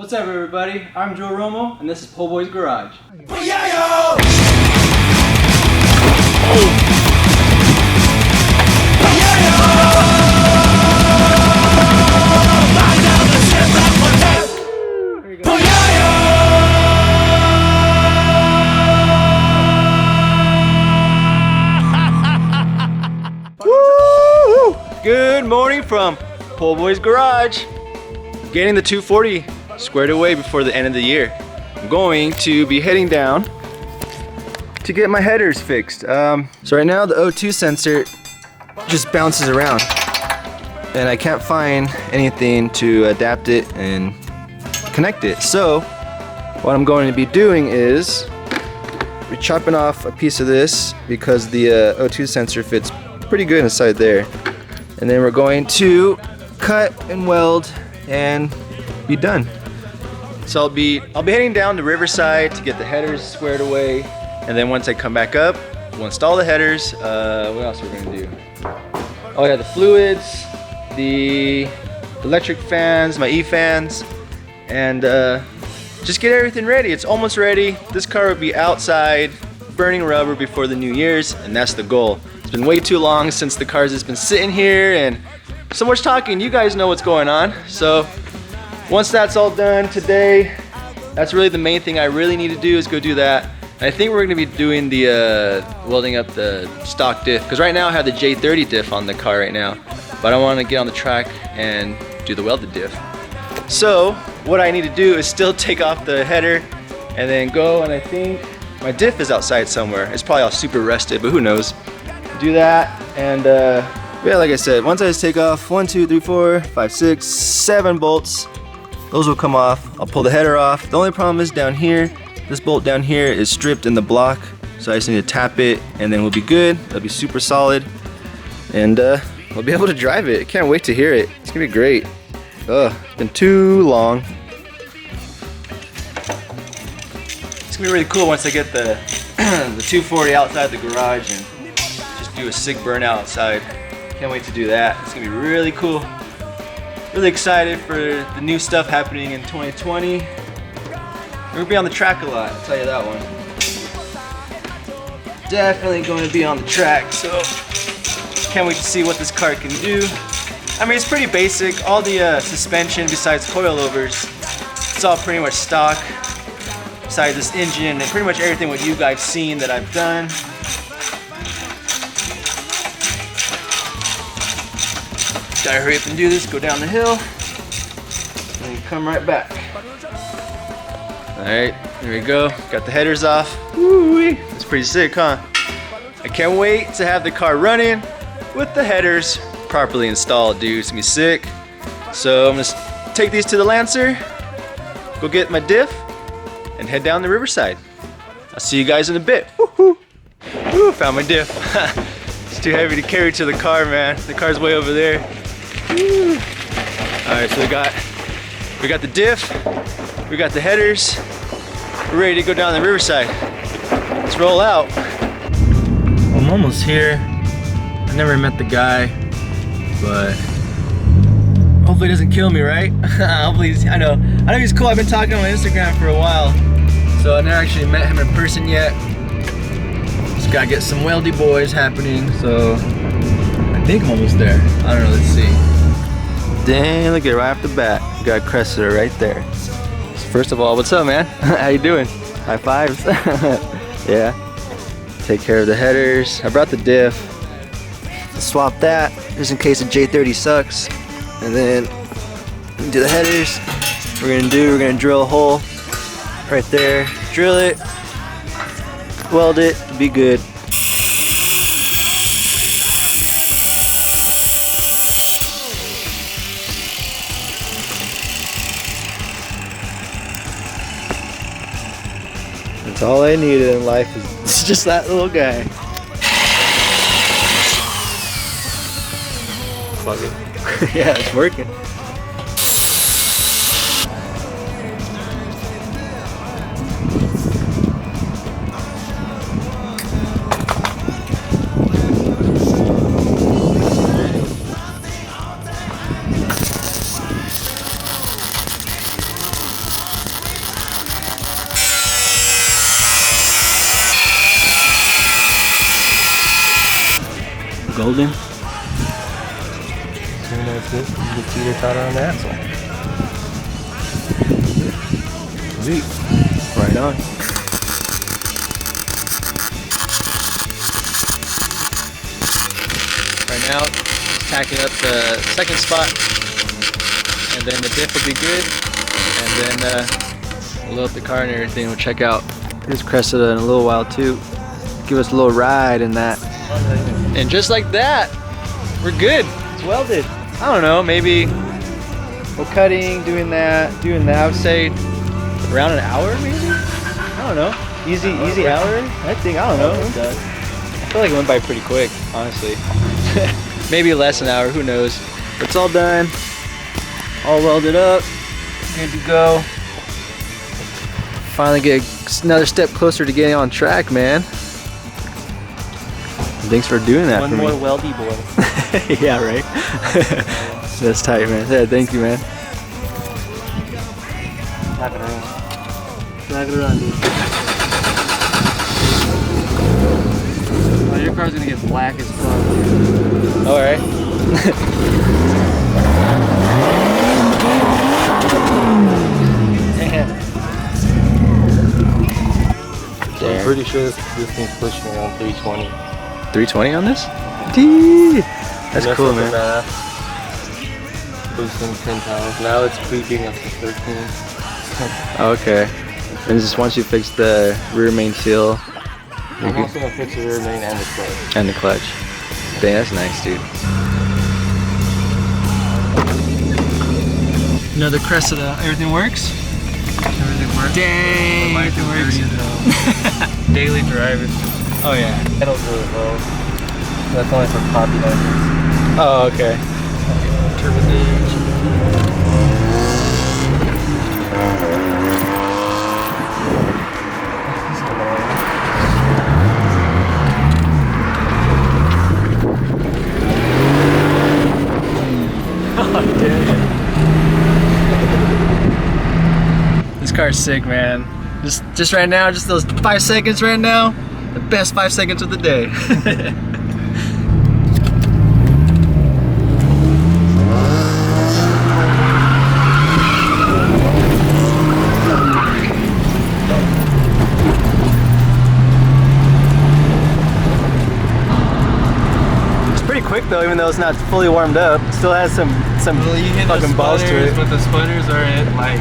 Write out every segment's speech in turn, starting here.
What's up, everybody? I'm Joe Romo, and this is POHBOYS Garage. Woo! Good morning from POHBOYS Garage. Getting the 240 squared away before the end of the year. I'm going to be heading down to get my headers fixed. So right now the O2 sensor just bounces around and I can't find anything to adapt it and connect it. So what I'm going to be doing is we're chopping off a piece of this because the O2 sensor fits pretty good inside there. And then we're going to cut and weld and be done. So I'll be heading down to Riverside to get the headers squared away, and then once I come back up, we'll install the headers. What else are we gonna do? Oh yeah, the fluids, the electric fans, my E-fans, and just get everything ready. It's almost ready. This car will be outside burning rubber before the New Year's, and that's the goal. It's been way too long since the car's just been sitting here, and so much talking. You guys know what's going on. So once that's all done today, that's really the main thing I really need to do is go do that. And I think we're gonna be doing the welding up the stock diff, because right now I have the J30 diff on the car right now, but I want to get on the track and do the welded diff. So what I need to do is still take off the header and then go, and I think my diff is outside somewhere. It's probably all super rusted, but who knows. Do that, and yeah, like I said, once I just take off 1, 2, 3, 4, 5, 6, 7 bolts, those will come off. I'll pull the header off. The only problem is down here, this bolt down here is stripped in the block, so I just need to tap it and then we'll be good. It'll be super solid, and we'll be able to drive it. I can't wait to hear it. It's gonna be great. Ugh, it's been too long. It's gonna be really cool once I get the the 240 outside the garage and just do a sick burnout outside. Can't wait to do that. It's gonna be really cool. Really excited for the new stuff happening in 2020. We're gonna be on the track a lot, I'll tell you that one. Definitely going to be on the track, so can't wait to see what this car can do. I mean, it's pretty basic. All the suspension besides coilovers, it's all pretty much stock. Besides this engine and pretty much everything what you guys seen that I've done. Gotta hurry up and do this, go down the hill, and then come right back. Alright, here we go. Got the headers off. Woo-wee. It's pretty sick, huh? I can't wait to have the car running with the headers properly installed, dude. It's gonna be sick. So I'm gonna take these to the Lancer, go get my diff, and head down the Riverside. I'll see you guys in a bit. Woo-hoo. Woo, found my diff. It's too heavy to carry to the car, man. The car's way over there. Woo. All right, so we got the diff, we got the headers. We're ready to go down the Riverside. Let's roll out. I'm almost here. I never met the guy, but hopefully he doesn't kill me, right? Hopefully I know he's cool. I've been talking on Instagram for a while, so I never actually met him in person yet. Just gotta get some weldy boys happening, so I think I'm almost there. I don't know, let's see. Dang, look at it right off the bat. We got Cressida right there. So first of all, what's up, man? How you doing? High fives. Yeah. Take care of the headers. I brought the diff. Swap that just in case the J30 sucks. And then do the headers. We're gonna drill a hole right there. Drill it. Weld it. Be good. That's all I needed in life is just that little guy. Fuck it. Yeah, it's working. Golden. Soon as this, you can see the title on the axle. Sweet. Right on. Right now, it's tacking up the second spot, and then the diff will be good, and then we'll load up the car and everything. We'll check out this Cressida in a little while too. Give us a little ride in that. And just like that, we're good. It's welded. I don't know, maybe we're cutting, doing that. I would say around an hour maybe? I don't know. Easy hour? I think, I don't know. I feel like it went by pretty quick, honestly. Maybe less an hour, who knows. But it's all done. All welded up. Good to go. Finally get another step closer to getting on track, man. Thanks for doing that for me. One more weldy boy. Yeah, right? That's tight, man. Yeah, thank you, man. Knock it around. Knock it around, dude. Oh, your car's gonna get black as fuck. Alright. I'm pretty sure this thing's pushing around 320. 320 on this? Dee! That's cool, man. Boosting 10 pounds. Now it's creeping up to 13. Okay. And just once you fix the rear main seal. I'm also gonna fix the rear main and the clutch. And the clutch. Dang, that's nice, dude. Another Cressida. Everything works? Everything works. Dang! Everything works. Daily driving. Oh yeah. Pedals really low. That's only for poppy diapers. Oh, okay. Turbo gauge. Oh, damn. This car's sick, man. Just right now, just those 5 seconds right now, the best 5 seconds of the day. It's pretty quick though, even though it's not fully warmed up. It still has some Well, you hit fucking balls to it. But the sputters are like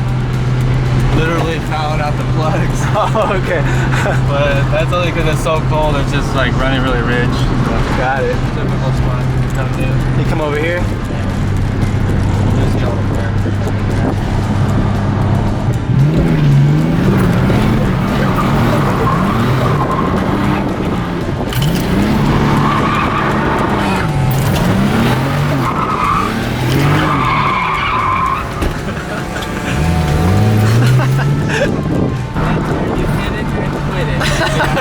literally fouling out the plugs. Oh, okay. But that's only because it's so cold. It's just like running really rich. Got it. Typical spot to come to. You come over here. Just go over there.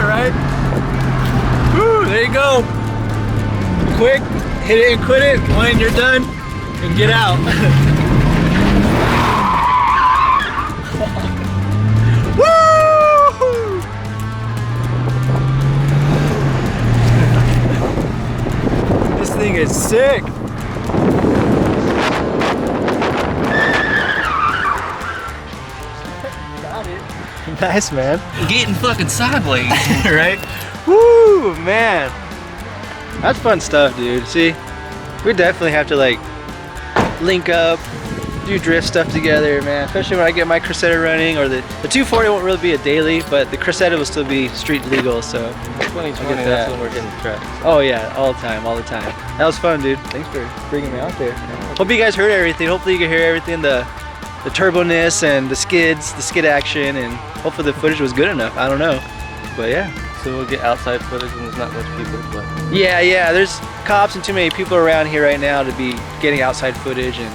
Right? Woo, there you go. Quick, hit it and quit it. When you're done, and get out. Woo! This thing is sick. Got it. Nice, man. Getting fucking sideways. Right? Woo, man. That's fun stuff, dude. See, we definitely have to like link up, do drift stuff together, man. Especially when I get my Cressida running, or the 240 won't really be a daily, but the Cressida will still be street legal, so 2020, that. that's when we're getting tracks. oh yeah, all the time. That was fun, dude. Thanks for bringing me out there. Hope you guys heard everything. Hopefully you can hear everything, the turbo-ness and the skid action, and hopefully the footage was good enough. I don't know, but yeah. So we'll get outside footage when there's not much people, but Yeah, there's cops and too many people around here right now to be getting outside footage, and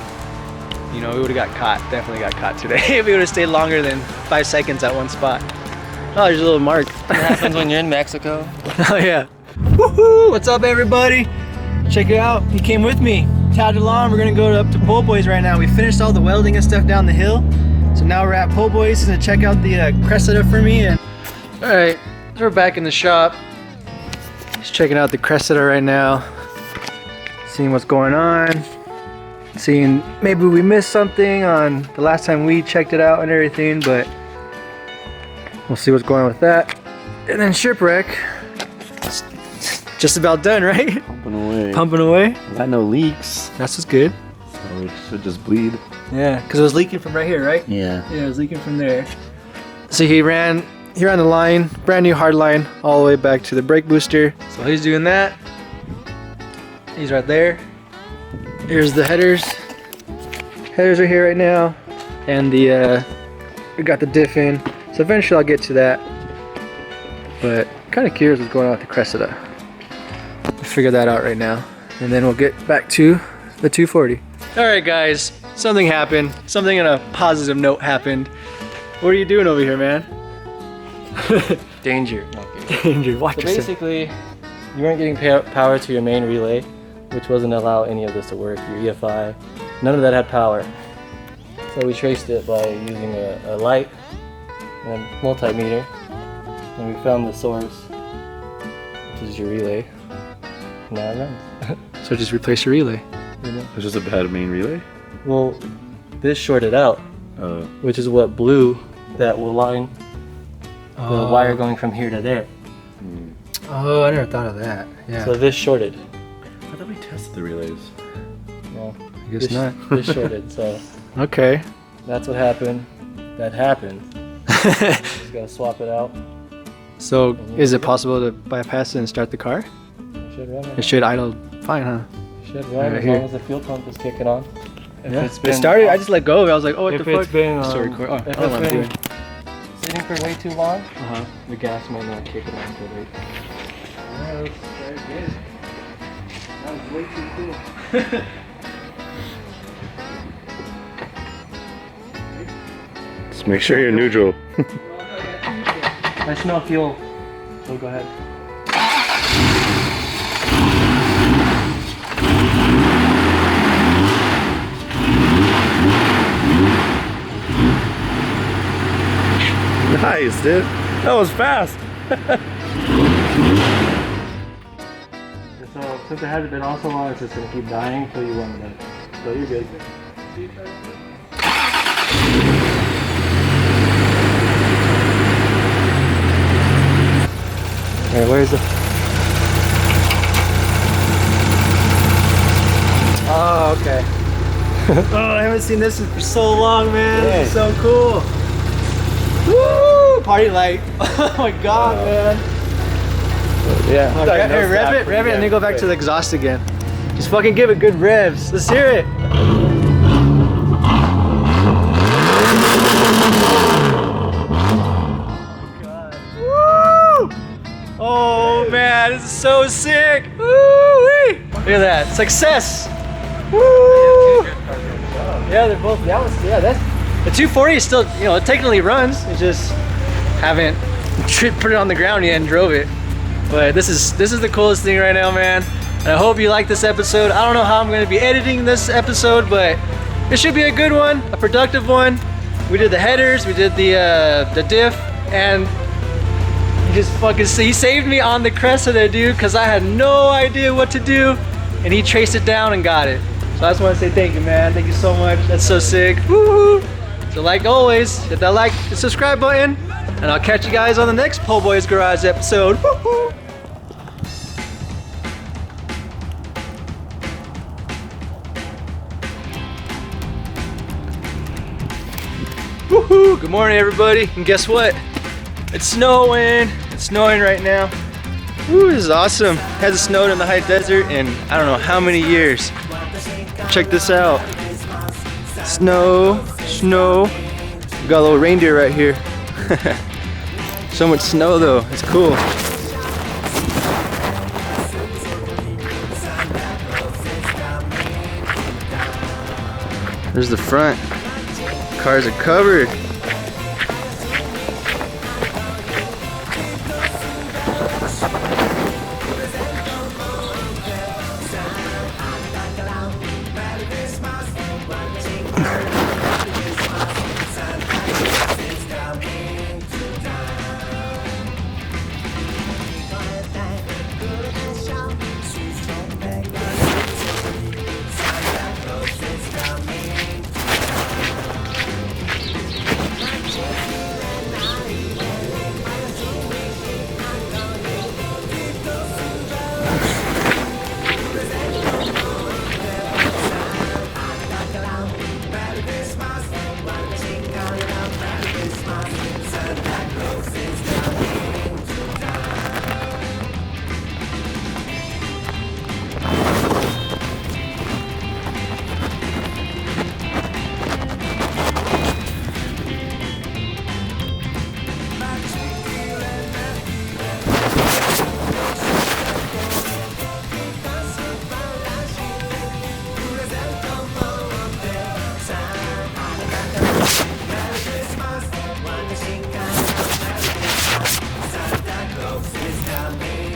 you know, we would have got caught, definitely got caught today if we would have stayed longer than 5 seconds at one spot. Oh, there's a little mark. what happens when you're in Mexico? Oh yeah. Woohoo! What's up, everybody? Check it out, he came with me. Tagged along, we're gonna go up to POHBOYS right now. We finished all the welding and stuff down the hill. So now we're at POHBOYS. He's gonna check out the Cressida for me. And all right, so we're back in the shop. Just checking out the Cressida right now. seeing what's going on, seeing maybe we missed something on the last time we checked it out and everything, but we'll see what's going on with that. And then shipwreck, just about done, right? Pumping away. Pumping away. Got no leaks. That's just good. So it should just bleed. Yeah, because it was leaking from right here, right? Yeah. Yeah, it was leaking from there. So he ran the line, brand new hard line, all the way back to the brake booster. So he's doing that. He's right there. Here's the headers. Headers are here right now. And the we got the diff in. So eventually I'll get to that. But kind of curious what's going on with the Cressida. We'll figure that out right now. And then we'll get back to the 240. Alright guys, something happened. Something on a positive note happened. What are you doing over here, man? Danger. Danger, watch So yourself. basically, you weren't getting power to your main relay, which wasn't allow any of this to work. Your EFI, none of that had power. So we traced it by using a light and a multimeter, and we found the source, which is your relay. Now it runs. So just replace your relay. You know? It's just a bad main relay? Well, this shorted out, which is what blew that line, the wire going from here to there. Oh, I never thought of that. Yeah. So this shorted. I thought we tested the relays. Well, I guess not. This shorted, so Okay. that's what happened. That happened. Just gotta swap it out. So is it possible to bypass it and start the car? It should run. It should idle fine, huh? Should run Right as here. long as the fuel pump is kicking on. If Yeah. it's been It started. I just let go of it. I was like, oh, what if the fuck? it's been Still record. Oh, I if don't know what I'm it's doing. been sitting for way too long, Uh-huh. the gas might not kick it on for late. That was very good. That was way too cool. Just make sure you're neutral. I smell fuel. So go ahead. Nice, dude. That was fast. So since it hasn't been on so long, it's just gonna keep dying until you warm it up. So you're good. Alright, where's the... Oh, okay. Oh, I haven't seen this for so long, man. This is so cool. Woo! Party light. Oh my god, man. Yeah. Oh, here, rev it, and then go back to the exhaust again. Just fucking give it good revs. Let's hear it. Woo! Oh man, this is so sick. Woo-wee! Look at that. Success. Woo! Yeah, they're both. That was, yeah, that's the 240 is still, you know, it technically runs. It just haven't put it on the ground yet and drove it. But this is the coolest thing right now, man. And I hope you like this episode. I don't know how I'm going to be editing this episode, but it should be a good one, a productive one. We did the headers, we did the diff, and you just fucking see, he saved me on the Cressida, dude, because I had no idea what to do, and he traced it down and got it. So I just want to say thank you, man. Thank you so much. That's so sick. Woo-hoo. So like always, hit that like and subscribe button, and I'll catch you guys on the next POHBOYS Garage episode. Woo-hoo. Woohoo! Good morning, everybody. And guess what? It's snowing. It's snowing right now. Woo, this is awesome. Hasn't snowed in the high desert in I don't know how many years. Check this out. Snow, snow. We got a little reindeer right here. So much snow though. It's cool. There's the front. Cars are covered.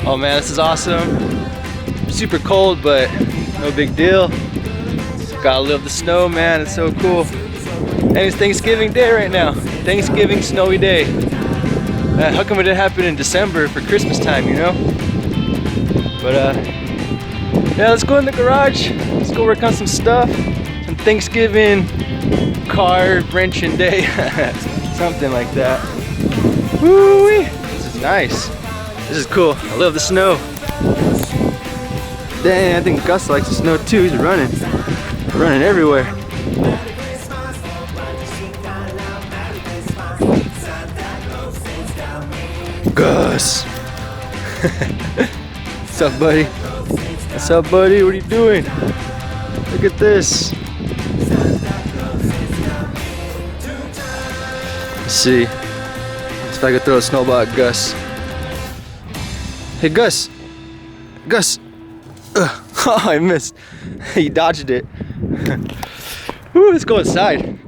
Oh man, this is awesome. Super cold, but no big deal. Gotta love the snow, man. It's so cool. And it's Thanksgiving Day right now. Thanksgiving snowy day. How come it didn't happen in December for Christmas time, you know? But yeah, let's go in the garage. Let's go work on some stuff. Some Thanksgiving car wrenching day. Something like that. Woo-wee. This is nice. This is cool. I love the snow. Dang, I think Gus likes the snow too. He's running. Running everywhere. Gus! What's up, buddy? What's up, buddy? What are you doing? Look at this. Let's see. If I could throw a snowball at Gus. Hey, Gus! Gus! Ugh. Oh, I missed. He dodged it. Woo, let's go inside.